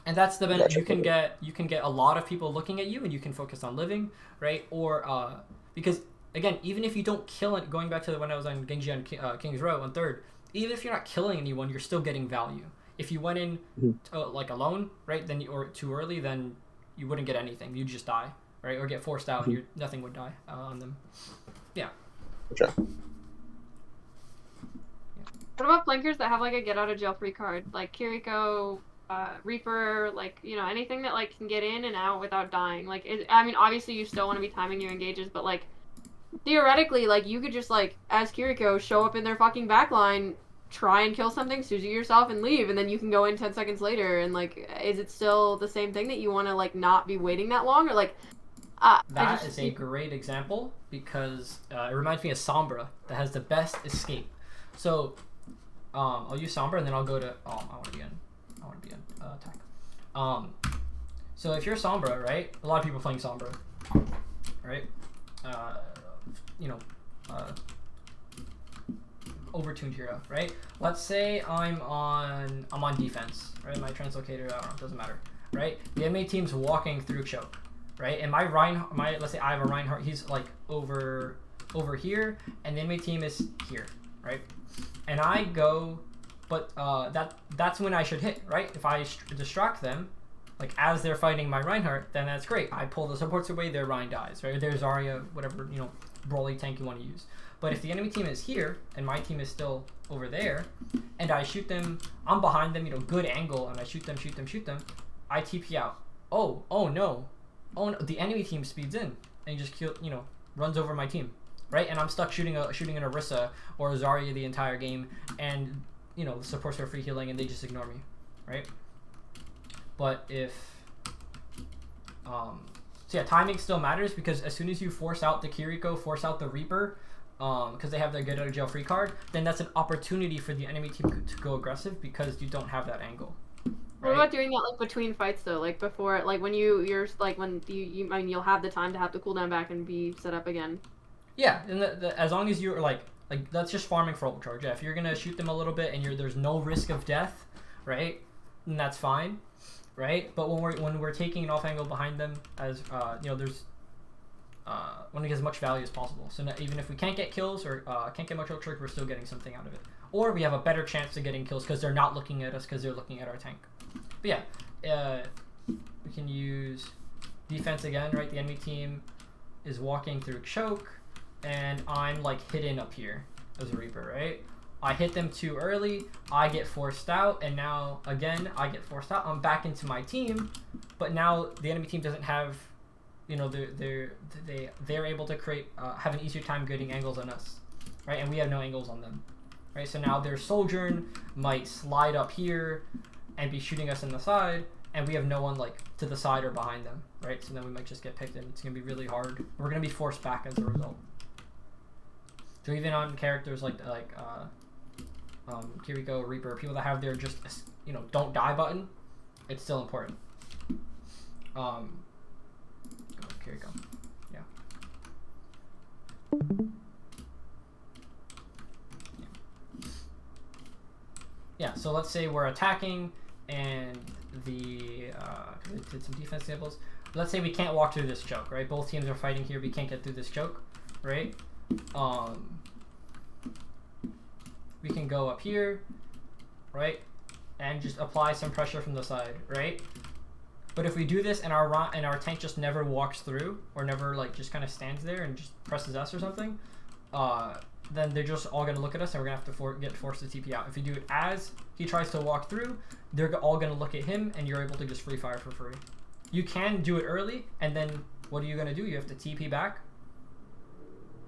And that's the benefit. Gotcha. You can get a lot of people looking at you, and you can focus on living, right? Or because again, even if you don't kill it, going back to when I was on Genji on King's Row on third, even if you're not killing anyone, you're still getting value. If you went in like alone, right, then or too early, then you wouldn't get anything. You'd just die, right, or get forced out, and nothing would die on them. Yeah. Gotcha. What about flankers that have like a get out of jail free card, like Kiriko, Reaper, like anything that like can get in and out without dying? Like, I mean, obviously you still want to be timing your engages, but like theoretically, like you could just like as Kiriko show up in their fucking backline, try and kill something, Suzy yourself, and leave, and then you can go in 10 seconds later. And like, is it still the same thing that you want to like not be waiting that long, or like? That is a great example because it reminds me of Sombra that has the best escape. So. I'll use Sombra and then I'll go to. I want to be on attack. So if you're Sombra, right? A lot of people are playing Sombra, right? Overtuned hero, right? Let's say I'm on defense, right? My translocator, I don't know, doesn't matter, right? The enemy team's walking through choke, right? And let's say I have a Reinhardt, he's like over here, and the enemy team is here, right? And I go, but that's when I should hit, right? If I distract them, like as they're fighting my Reinhardt, then that's great. I pull the supports away, their Rein dies, right? There's Zarya, whatever, Broly tank you want to use. But if the enemy team is here, and my team is still over there, and I shoot them, I'm behind them, good angle, and I shoot them, I TP out. Oh no. The enemy team speeds in, and just runs over my team. Right, and I'm stuck shooting an Orisa or a Zarya the entire game, and the supports are free healing, and they just ignore me, right? But if, so yeah, timing still matters because as soon as you force out the Kiriko, force out the Reaper, because they have their get out of jail free card, then that's an opportunity for the enemy team to go aggressive because you don't have that angle. Right? What about doing that like between fights though, like before, like when you're like when you'll have the time to have the cooldown back and be set up again. Yeah, and as long as you're like that's just farming for overcharge. Yeah, if you're gonna shoot them a little bit and there's no risk of death, right? Then that's fine, right? But when we're taking an off angle behind them, as there's want to get as much value as possible. So even if we can't get kills or can't get much overcharge, we're still getting something out of it, or we have a better chance of getting kills because they're not looking at us because they're looking at our tank. But yeah, we can use defense again, right? The enemy team is walking through choke. And I'm like hidden up here as a Reaper, right? I hit them too early, I get forced out, and now again I get forced out. I'm back into my team, but now the enemy team doesn't have, they're able to create have an easier time getting angles on us, right? And we have no angles on them, right? So now their Sojourn might slide up here and be shooting us in the side, and we have no one like to the side or behind them, right? So then we might just get picked, and it's gonna be really hard. We're gonna be forced back as a result. So even on characters like Kiriko, Reaper, people that have their just don't die button, it's still important. Kiriko, yeah. Yeah. So let's say we're attacking and we did some defense examples. Let's say we can't walk through this choke, right? Both teams are fighting here. We can't get through this choke, right? We can go up here, right? and just apply some pressure from the side, right? But if we do this and our tank just never walks through, or never like just kind of stands there and just presses S or something, then they're just all gonna look at us and we're gonna have to get forced to TP out. If you do it as he tries to walk through, they're all gonna look at him and you're able to just free fire for free. You can do it early, and then what are you gonna do? You have to TP back.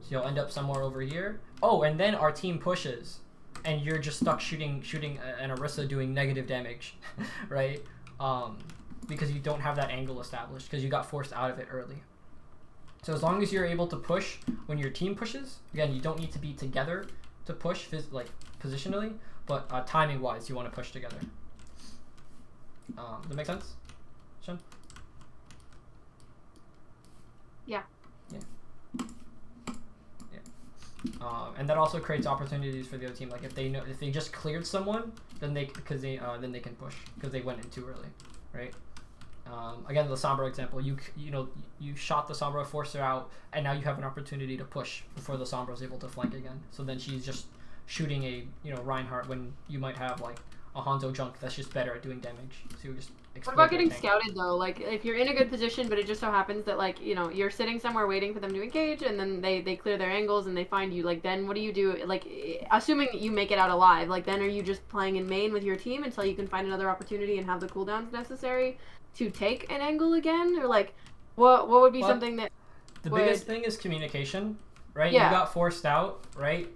So you'll end up somewhere over here. Oh, and then our team pushes, and you're just stuck shooting an Orisa doing negative damage, right? Because you don't have that angle established because you got forced out of it early. So as long as you're able to push when your team pushes, again, you don't need to be together to push like positionally, but timing wise, you want to push together. Does that make sense, Shen? Yeah. And that also creates opportunities for the other team. Like if they just cleared someone, then they can push because they went in too early, right? Again, the Sombra example, you shot the Sombra, forced her out, and now you have an opportunity to push before the Sombra is able to flank again. So then she's just shooting a Reinhardt when you might have like a Hanzo Junk that's just better at doing damage. So you just what about getting scouted though? Like if you're in a good position, but it just so happens that like you're sitting somewhere waiting for them to engage, and then they clear their angles and they find you. Like then what do you do? Like assuming you make it out alive, like then are you just playing in main with your team until you can find another opportunity and have the cooldowns necessary to take an angle again, or like what would be something that biggest thing is communication, right? Yeah. You got forced out, right?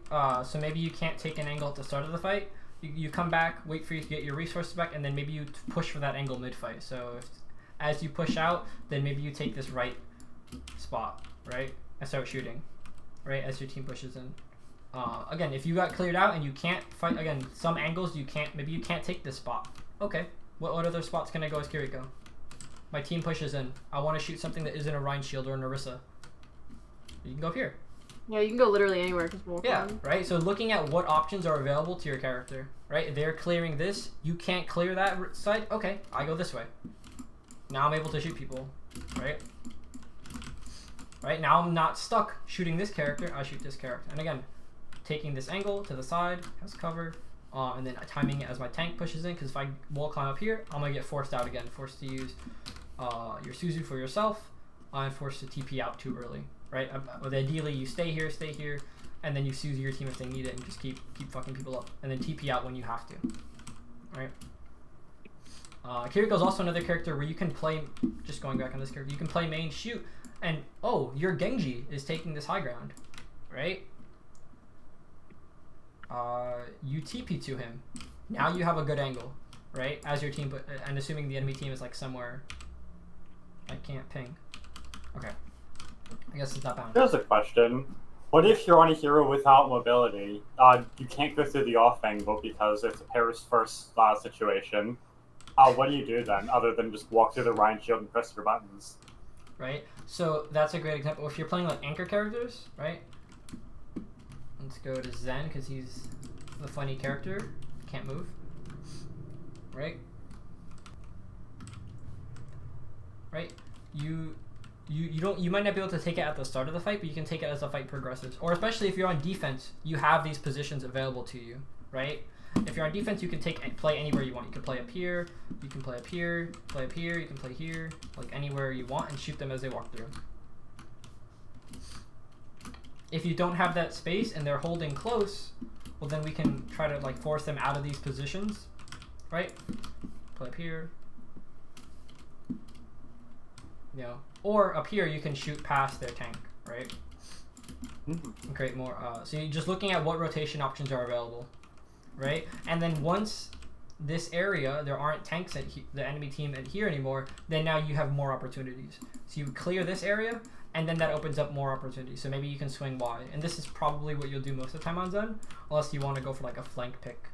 So maybe you can't take an angle at the start of the fight. You come back, wait for you to get your resources back, and then maybe you push for that angle mid-fight. So as you push out, then maybe you take this right spot, right? And start shooting, right? As your team pushes in. Again, if you got cleared out and you can't fight, again, some angles maybe you can't take this spot. Okay, what other spots can I go as Kiriko? My team pushes in. I want to shoot something that isn't a Rhine Shield or an Orisa. You can go up here. Yeah, you can go literally anywhere. Right? So looking at what options are available to your character, right? They're clearing this. You can't clear that side. Okay, I go this way. Now I'm able to shoot people, right? Right? Now I'm not stuck shooting this character. I shoot this character. And again, taking this angle to the side as cover, and then timing it as my tank pushes in, because if I wall climb up here, I'm going to get forced out again. Forced to use your Suzu for yourself. I'm forced to TP out too early. Right? But ideally, you stay here, and then you Suzu your team if they need it, and just keep fucking people up, and then TP out when you have to. Right? Kiriko's also another character where you can play. Just going back on this character, you can play main, shoot, and oh, your Genji is taking this high ground, right? You TP to him. Now you have a good angle, right? As your team, and assuming the enemy team is like somewhere. I can't ping. Okay. I guess it's not bound. Here's a question. What if you're on a hero without mobility? You can't go through the off angle because it's a Paris first situation. What do you do then, other than just walk through the Rhine Shield and press your buttons? Right? So that's a great example. If you're playing like anchor characters, right? Let's go to Zen because he's the funny character. Can't move. Right? Right? You might not be able to take it at the start of the fight, but you can take it as the fight progresses. Or especially if you're on defense, you have these positions available to you, right? If you're on defense, you can play anywhere you want. You can play up here, you can play up here, play up here, you can play here, like anywhere you want, and shoot them as they walk through. If you don't have that space and they're holding close, well then we can try to like force them out of these positions, right? Play up here. You know, or up here you can shoot past their tank, right? And create more. So you're just looking at what rotation options are available, right? And then once this area there aren't tanks at the enemy team at here anymore, then now you have more opportunities. So you clear this area, and then that opens up more opportunities. So maybe you can swing Y, and this is probably what you'll do most of the time on Zen, unless you want to go for like a flank pick.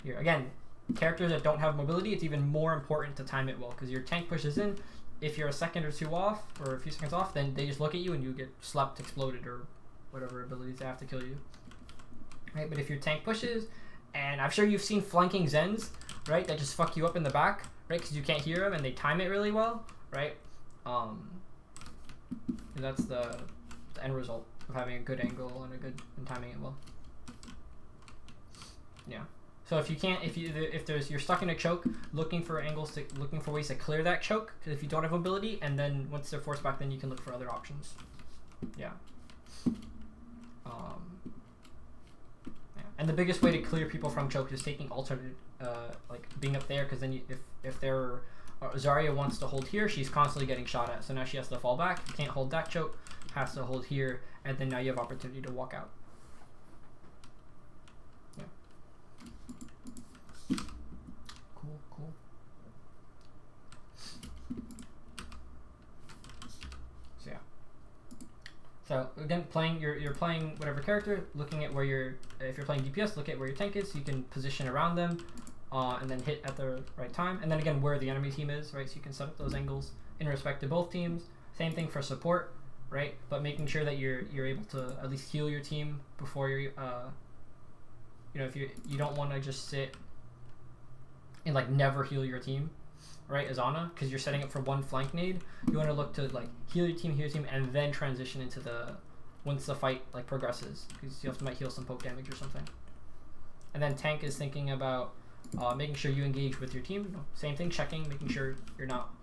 Here again, characters that don't have mobility, it's even more important to time it well because your tank pushes in. If you're a second or two off, or a few seconds off, then they just look at you and you get slept, exploded, or whatever abilities they have to kill you. Right? But if your tank pushes, and I'm sure you've seen flanking Zens, right, that just fuck you up in the back, right, because you can't hear them and they time it really well, right? That's the end result of having a good angle and timing it well. Yeah. So if you can't, you're stuck in a choke, looking for ways to clear that choke. Because if you don't have mobility, and then once they're forced back, then you can look for other options. Yeah. And the biggest way to clear people from choke is taking alternate, like being up there, because then if they're Zarya wants to hold here, she's constantly getting shot at, so now she has to fall back. Can't hold that choke, has to hold here, and then now you have opportunity to walk out. Yeah. Cool. So yeah. So again, you're playing whatever character, looking at where if you're playing DPS, look at where your tank is, so you can position around them. And then hit at the right time, and then again where the enemy team is, right? So you can set up those angles in respect to both teams. Same thing for support, right? But making sure that you're able to at least heal your team before you're, if you don't want to just sit and like never heal your team, right? As Ana, because you're setting up for one flank nade. You want to look to like heal your team, and then transition into once the fight like progresses, because you might heal some poke damage or something. And then tank is thinking about making sure you engage with your team. Same thing, checking, making sure you're not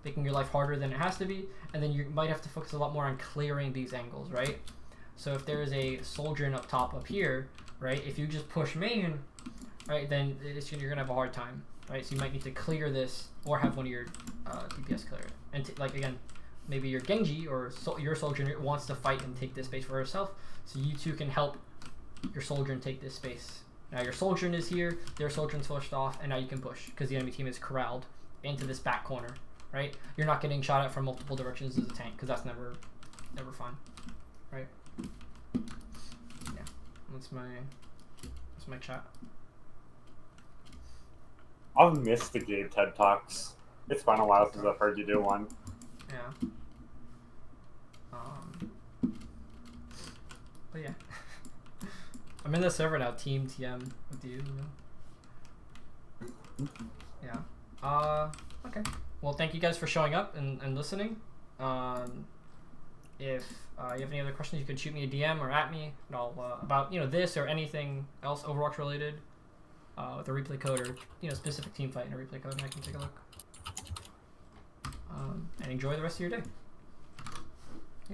making your life harder than it has to be, and then you might have to focus a lot more on clearing these angles, right? So if there is a soldier up top up here, right, if you just push main, right, then you're gonna have a hard time, right? So you might need to clear this, or have one of your DPS clear it. And like again, maybe your Genji or your soldier wants to fight and take this space for herself, so you two can help your soldier and take this space. Now your soldier is here, their soldier is pushed off, and now you can push because the enemy team is corralled into this back corner, right? You're not getting shot at from multiple directions as a tank, because that's never fun, right? Yeah, that's my chat. I've missed the Gabe TED Talks. It's been a while since I've heard you do one. Yeah. But yeah. I'm in the server now, Team TM with you. Yeah. Okay. Well, thank you guys for showing up and listening. If you have any other questions, you can shoot me a DM or at me, and I'll about this or anything else Overwatch related, with a replay code or specific team fight and a replay code, and I can take a look. And enjoy the rest of your day.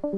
Yeah.